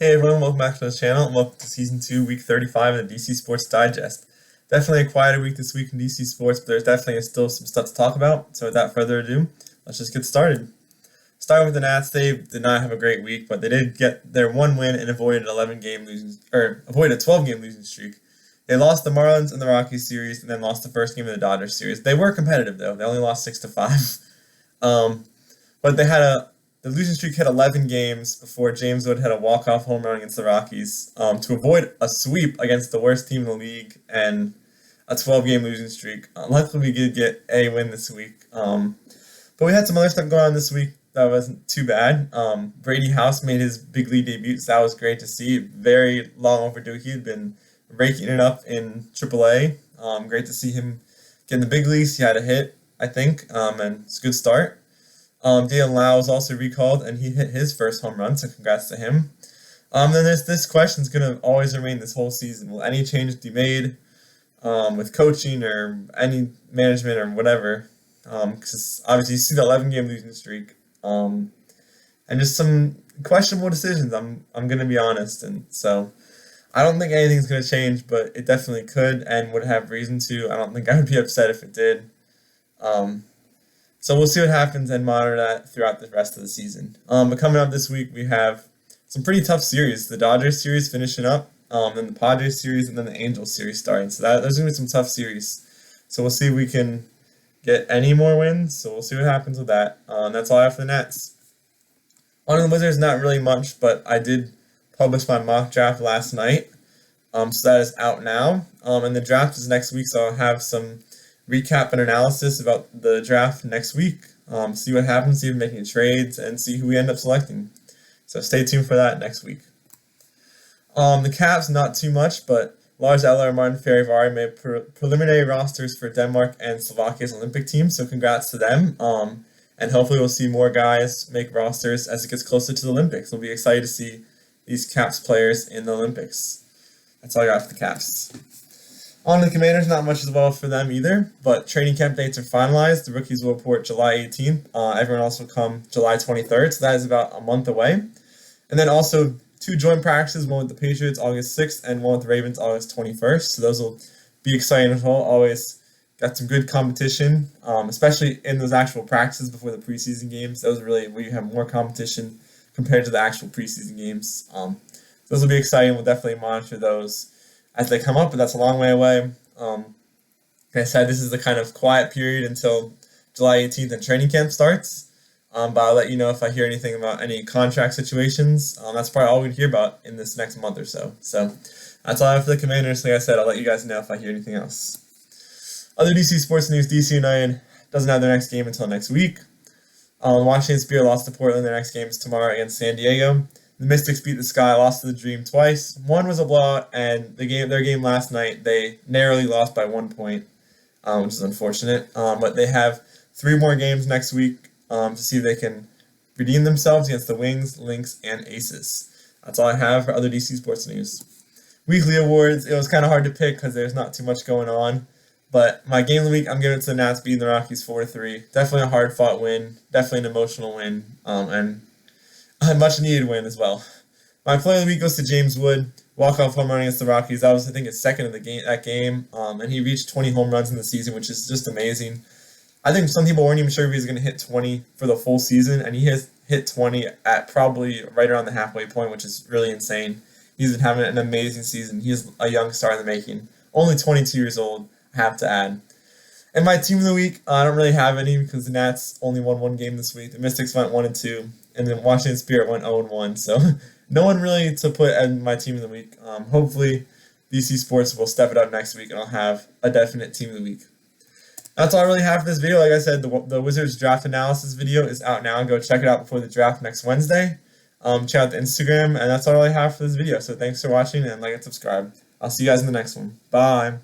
Hey everyone, welcome back to the channel and welcome to Season 2, Week 35 of the DC Sports Digest. Definitely a quieter week this week in DC Sports, but there's definitely still some stuff to talk about. So without further ado, let's just get started. Starting with the Nats, they did not have a great week, but they did get their one win and avoided avoided a 12-game losing streak. They lost the Marlins in the Rockies series and then lost the first game of the Dodgers series. They were competitive though. They only lost 6-5. But the losing streak hit 11 games before James Wood had a walk-off home run against the Rockies to avoid a sweep against the worst team in the league and a 12-game losing streak. Luckily, we did get a win this week. But we had some other stuff going on this week that wasn't too bad. Brady House made his big league debut, so that was great to see. Very long overdue. He had been raking it up in AAA. Great to see him get in the big leagues. He had a hit, I think, and it's a good start. Dalen Lau was also recalled, and he hit his first home run, so congrats to him. Then this question is going to always remain this whole season. Will any changes be made with coaching or any management or whatever? Because obviously you see the 11-game losing streak, and just some questionable decisions. I'm going to be honest, and so I don't think anything's going to change, but it definitely could and would have reason to. I don't think I would be upset if it did. So we'll see what happens and monitor that throughout the rest of the season. But coming up this week, we have some pretty tough series. The Dodgers series finishing up, then the Padres series, and then the Angels series starting. So there's going to be some tough series. So we'll see if we can get any more wins. So we'll see what happens with that. That's all I have for the Nats. On the Wizards, not really much, but I did publish my mock draft last night. So that is out now. And the draft is next week, so I'll have some recap and analysis about the draft next week. See what happens, see if making trades, and see who we end up selecting. So stay tuned for that next week. The Caps, not too much, but Lars Eller and Martin Fehervary made preliminary rosters for Denmark and Slovakia's Olympic team, so congrats to them. And hopefully we'll see more guys make rosters as it gets closer to the Olympics. We'll be excited to see these Caps players in the Olympics. That's all I got for the Caps. On the Commanders, not much as well for them either, but training camp dates are finalized. The rookies will report July 18th. Everyone else will come July 23rd, so that is about a month away. And then also 2 joint practices, one with the Patriots August 6th and one with the Ravens August 21st. So those will be exciting as well. Always got some good competition, especially in those actual practices before the preseason games. Those are really where you have more competition compared to the actual preseason games. Those will be exciting. We'll definitely monitor those as they come up, but that's a long way away. Like I said, this is the kind of quiet period until July 18th and training camp starts. But I'll let you know if I hear anything about any contract situations. That's probably all we'd hear about in this next month or so. So that's all I have for the Commanders. Like I said, I'll let you guys know if I hear anything else. Other DC sports news: DC United doesn't have their next game until next week. Washington Spirit lost to Portland. Their next game is tomorrow against San Diego. The Mystics beat the Sky, lost to the Dream twice. One was a blowout, and their game last night, they narrowly lost by 1 point, which is unfortunate. But they have 3 more games next week to see if they can redeem themselves against the Wings, Lynx, and Aces. That's all I have for other DC sports news. Weekly awards, it was kind of hard to pick because there's not too much going on. But my game of the week, I'm giving it to the Nats beating the Rockies 4-3. Definitely a hard-fought win, definitely an emotional win, and a much-needed win as well. My player of the week goes to James Wood. Walk-off home run against the Rockies. That was, I think, his second of that game. And he reached 20 home runs in the season, which is just amazing. I think some people weren't even sure if he was going to hit 20 for the full season, and he has hit 20 at probably right around the halfway point, which is really insane. He's been having an amazing season. He's a young star in the making. Only 22 years old, I have to add. And my team of the week, I don't really have any because the Nats only won 1 game this week. The Mystics went 1-2. And then Washington Spirit went 0-1. So no one really to put in my team of the week. Hopefully DC Sports will step it up next week and I'll have a definite team of the week. That's all I really have for this video. Like I said, the Wizards draft analysis video is out now. Go check it out before the draft next Wednesday. Check out the Instagram, and that's all I really have for this video. So thanks for watching, and like and subscribe. I'll see you guys in the next one. Bye.